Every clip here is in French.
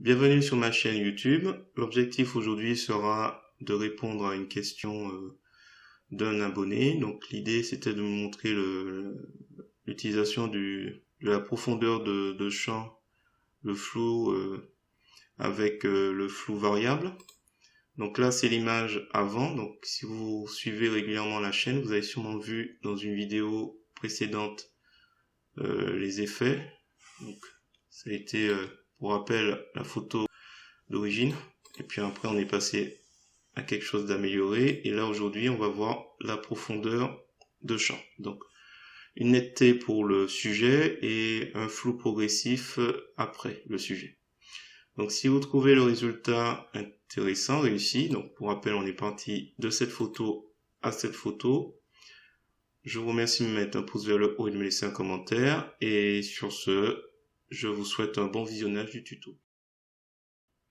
Bienvenue sur ma chaîne YouTube. L'objectif aujourd'hui sera de répondre à une question d'un abonné. Donc l'idée c'était de vous montrer l'utilisation de la profondeur de champ, le flou avec le flou variable. Donc là c'est l'image avant. Donc si vous suivez régulièrement la chaîne, vous avez sûrement vu dans une vidéo précédente les effets. Donc ça a été pour rappel la photo d'origine, et puis après on est passé à quelque chose d'amélioré, et là aujourd'hui on va voir la profondeur de champ. Donc une netteté pour le sujet et un flou progressif après le sujet. Donc si vous trouvez le résultat intéressant, réussi, donc pour rappel on est parti de cette photo à cette photo, je vous remercie de me mettre un pouce vers le haut et de me laisser un commentaire, et sur ce, je vous souhaite un bon visionnage du tuto.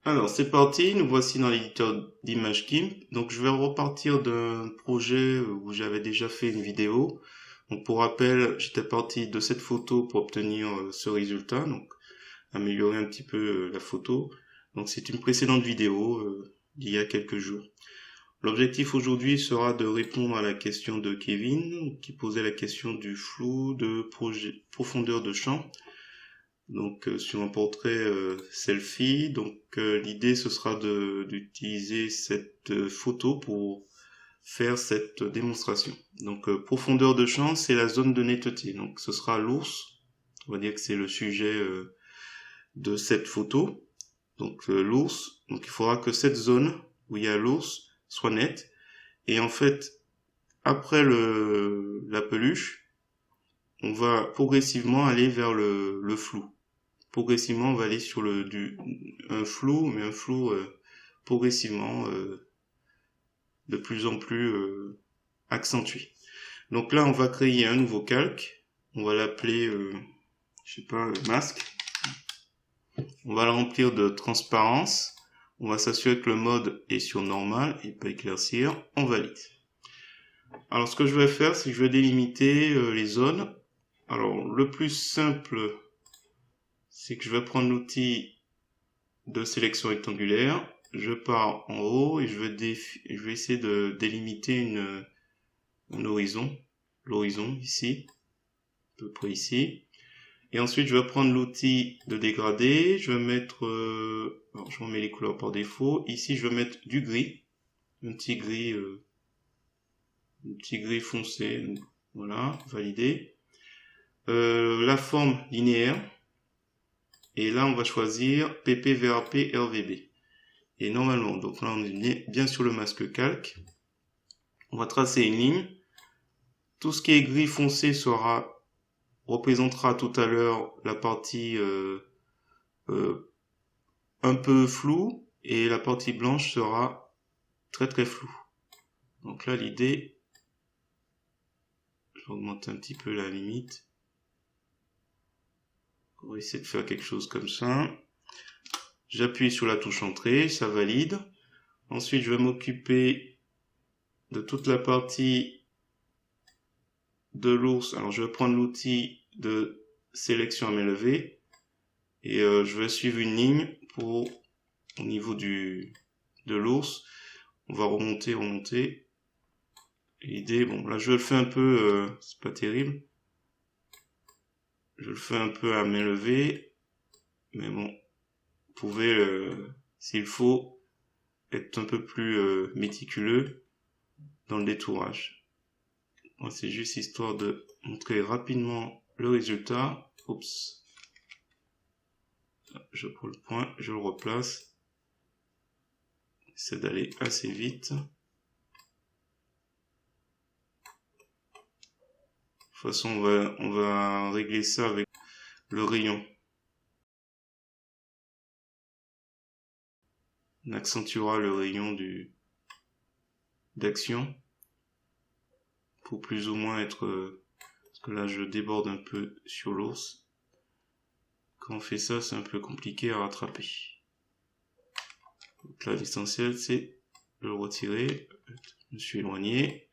Alors c'est parti, nous voici dans l'éditeur d'image GIMP. Donc je vais repartir d'un projet où j'avais déjà fait une vidéo. Donc pour rappel, j'étais parti de cette photo pour obtenir ce résultat, donc améliorer un petit peu la photo. Donc c'est une précédente vidéo d'il y a quelques jours. L'objectif aujourd'hui sera de répondre à la question de Kevin qui posait la question du flou de profondeur de champ. Donc sur un portrait selfie, donc l'idée ce sera d'utiliser cette photo pour faire cette démonstration. Donc profondeur de champ, c'est la zone de netteté. Donc ce sera l'ours, on va dire que c'est le sujet de cette photo. Donc l'ours, donc il faudra que cette zone où il y a l'ours soit nette. Et en fait, après la peluche, on va progressivement aller vers le flou. Progressivement, on va aller sur un flou, mais un flou progressivement de plus en plus accentué. Donc là, on va créer un nouveau calque. On va l'appeler, je sais pas, masque. On va le remplir de transparence. On va s'assurer que le mode est sur normal et pas éclaircir. On valide. Alors, ce que je vais faire, c'est que je vais délimiter les zones. Alors, le plus simple, c'est que je vais prendre l'outil de sélection rectangulaire, je pars en haut et je vais essayer de délimiter un horizon, l'horizon ici, à peu près ici. Et ensuite je vais prendre l'outil de dégradé, je vais mettre, alors je remets les couleurs par défaut, ici je vais mettre du gris, un petit gris foncé, voilà, validé. La forme linéaire, et là on va choisir PP, VRP, RVB. Et normalement, donc là on est bien sur le masque calque. On va tracer une ligne. Tout ce qui est gris foncé représentera tout à l'heure la partie un peu floue, et la partie blanche sera très très floue. Donc là l'idée, je vais augmenter un petit peu la limite. On va essayer de faire quelque chose comme ça. J'appuie sur la touche entrée, ça valide. Ensuite je vais m'occuper de toute la partie de l'ours. Alors je vais prendre l'outil de sélection à main levée et je vais suivre une ligne au niveau de l'ours. On va remonter. L'idée, bon là je le fais un peu, c'est pas terrible. Je le fais un peu à main levée, mais bon, vous pouvez, s'il faut, être un peu plus méticuleux dans le détourage. Moi, c'est juste histoire de montrer rapidement le résultat. Oups. Je prends le point, je le replace. J'essaie d'aller assez vite. De toute façon, on va régler ça avec le rayon. On accentuera le rayon d'action pour plus ou moins être... parce que là, je déborde un peu sur l'ours. Quand on fait ça, c'est un peu compliqué à rattraper. Donc là, l'essentiel, c'est de le retirer. Je me suis éloigné.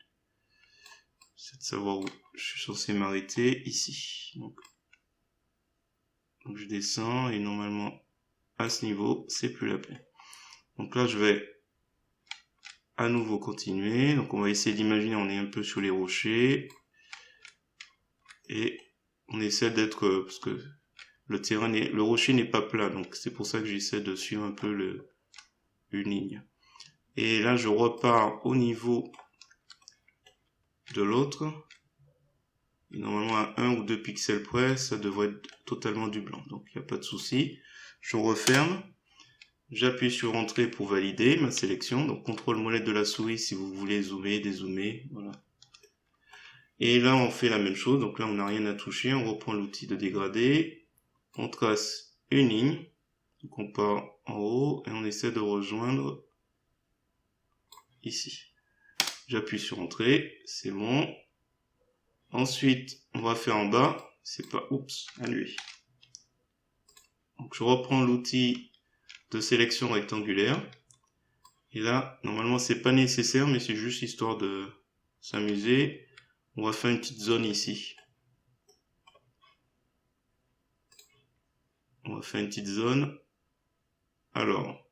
C'est de savoir où je suis censé m'arrêter, ici. Donc je descends et normalement, à ce niveau, c'est plus la peine. Donc là, je vais à nouveau continuer. Donc on va essayer d'imaginer, on est un peu sur les rochers. Et on essaie d'être, parce que le rocher n'est pas plat, donc c'est pour ça que j'essaie de suivre un peu une ligne. Et là, je repars au niveau de l'autre. Normalement, à 1 ou 2 pixels près, ça devrait être totalement du blanc. Donc, il n'y a pas de souci. Je referme. J'appuie sur Entrée pour valider ma sélection. Donc, contrôle molette de la souris si vous voulez zoomer, dézoomer. Voilà. Et là, on fait la même chose. Donc là, on n'a rien à toucher. On reprend l'outil de dégradé. On trace une ligne. Donc, on part en haut et on essaie de rejoindre ici. J'appuie sur Entrée. C'est bon. Ensuite, on va faire en bas. C'est pas... Oups, annuler. Donc, je reprends l'outil de sélection rectangulaire. Et là, normalement, c'est pas nécessaire, mais c'est juste histoire de s'amuser. On va faire une petite zone ici. On va faire une petite zone. Alors,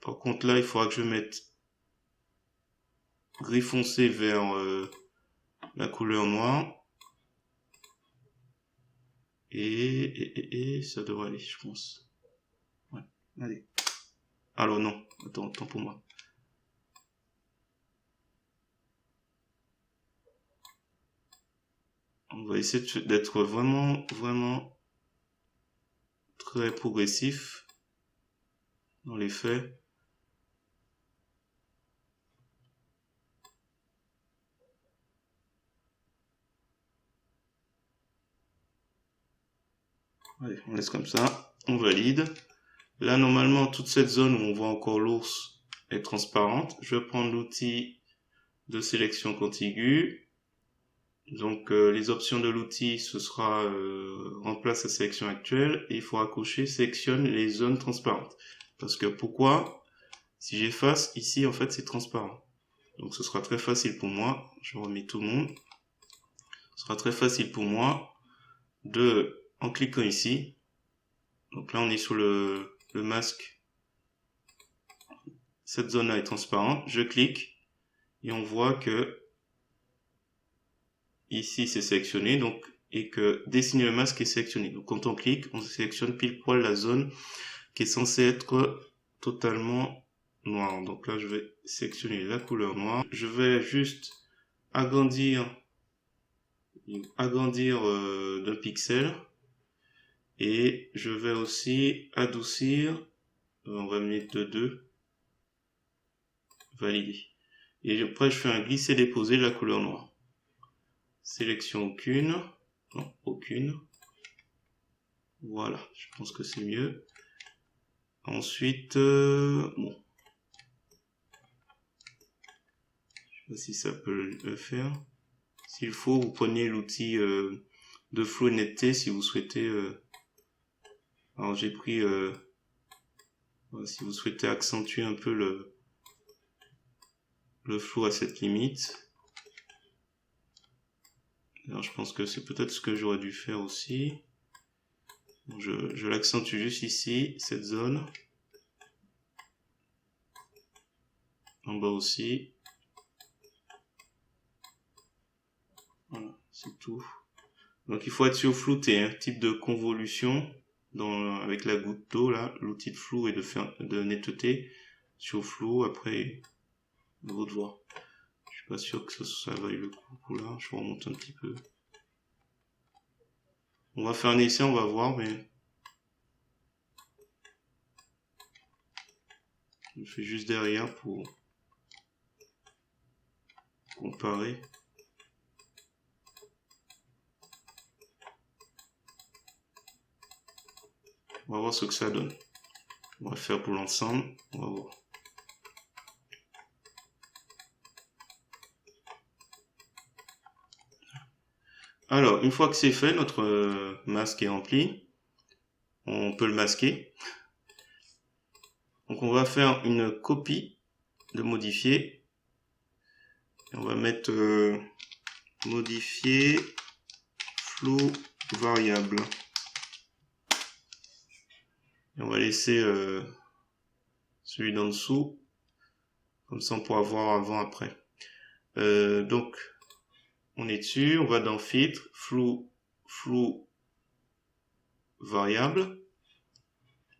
par contre, là, il faudra que je mette gris foncé vers la couleur noire. Et ça devrait aller, je pense. Ouais, allez. Alors non, attends pour moi. On va essayer d'être vraiment très progressif dans les faits. Allez, on laisse comme ça, on valide. Là, normalement, toute cette zone où on voit encore l'ours est transparente. Je vais prendre l'outil de sélection contiguë. Donc, les options de l'outil, ce sera remplace la sélection actuelle et il faudra cocher sélectionne les zones transparentes. Parce que pourquoi? Si j'efface, ici, en fait, c'est transparent. Donc, ce sera très facile pour moi. Je remets tout le monde. Ce sera très facile pour moi en cliquant ici. Donc là, on est sur le masque. Cette zone-là est transparente. Je clique et on voit que ici, c'est sélectionné. Donc, et que dessiner le masque est sélectionné. Donc, quand on clique, on sélectionne pile poil la zone qui est censée être totalement noire. Donc là, je vais sélectionner la couleur noire. Je vais juste agrandir d'un pixel. Et je vais aussi adoucir. On va mettre de 2. Valider. Et après, je fais un glisser-déposer de la couleur noire. Sélection aucune. Non, aucune. Voilà, je pense que c'est mieux. Ensuite, bon. Je sais pas si ça peut le faire. S'il faut, vous prenez l'outil de flou et netteté si vous souhaitez. Alors j'ai pris, voilà, si vous souhaitez accentuer un peu le flou à cette limite. Alors je pense que c'est peut-être ce que j'aurais dû faire aussi. Je l'accentue juste ici, cette zone. En bas aussi. Voilà, c'est tout. Donc il faut être sur flouté, hein, type de convolution avec la goutte d'eau là, l'outil de flou et de netteté sur flou. Après, à vous de voir. Je suis pas sûr que ça vaille le coup là. Je remonte un petit peu. On va faire un essai, on va voir, mais je fais juste derrière pour comparer. On va voir ce que ça donne. On va faire pour l'ensemble. On va voir. Alors, une fois que c'est fait, notre masque est rempli. On peut le masquer. Donc, on va faire une copie de modifier. Et on va mettre modifier flou variable. Et on va laisser celui d'en dessous. Comme ça, on pourra voir avant-après. Donc, on est dessus. On va dans filtre, flou variable.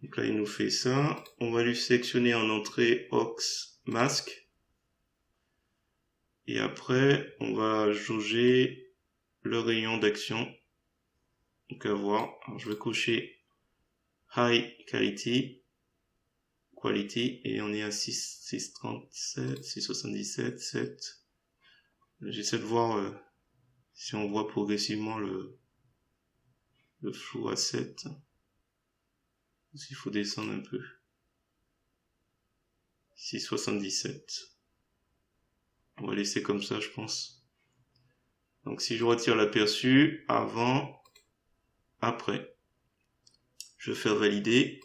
Donc là, il nous fait ça. On va lui sélectionner en entrée aux masque. Et après, on va jauger le rayon d'action. Donc à voir. Alors, je vais cocher High Quality. Et on est à 637, 677, 7. J'essaie de voir si on voit progressivement le flou à 7. S'il faut descendre un peu. 677. On va laisser comme ça, je pense. Donc si je retire l'aperçu, avant, après. Je vais faire valider.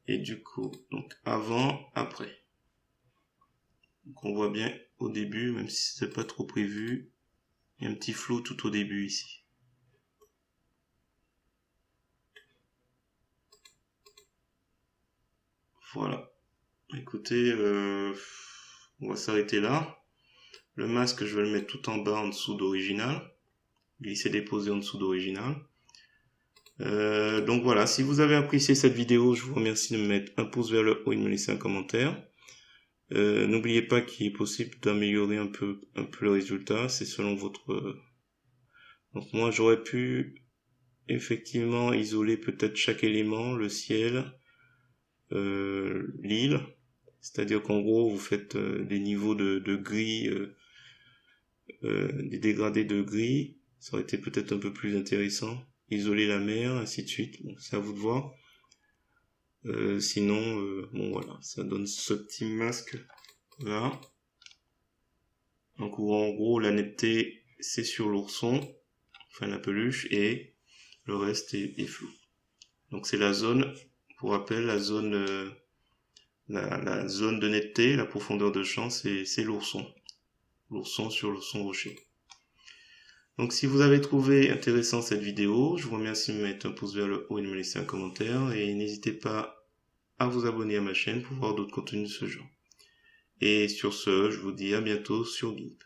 Et du coup, donc avant, après. Donc on voit bien au début, même si c'est pas trop prévu, il y a un petit flou tout au début ici. Voilà. Écoutez, on va s'arrêter là. Le masque, je vais le mettre tout en bas en dessous d'original. Glisser déposer en dessous d'original. Donc voilà, si vous avez apprécié cette vidéo, je vous remercie de me mettre un pouce vers le haut et de me laisser un commentaire. N'oubliez pas qu'il est possible d'améliorer un peu le résultat, c'est selon votre... Donc moi j'aurais pu effectivement isoler peut-être chaque élément, le ciel, l'île, c'est-à-dire qu'en gros vous faites des niveaux de gris, des dégradés de gris, ça aurait été peut-être un peu plus intéressant. Isoler la mer, ainsi de suite, bon, c'est à vous de voir. Sinon, bon voilà, ça donne ce petit masque là. Donc en gros la netteté c'est sur l'ourson, enfin la peluche, et le reste est flou. Donc c'est la zone, pour rappel, la zone la zone de netteté, la profondeur de champ, c'est l'ourson. L'ourson sur l'ourson rocher. Donc si vous avez trouvé intéressant cette vidéo, je vous remercie de me mettre un pouce vers le haut et de me laisser un commentaire. Et n'hésitez pas à vous abonner à ma chaîne pour voir d'autres contenus de ce genre. Et sur ce, je vous dis à bientôt sur GIMP.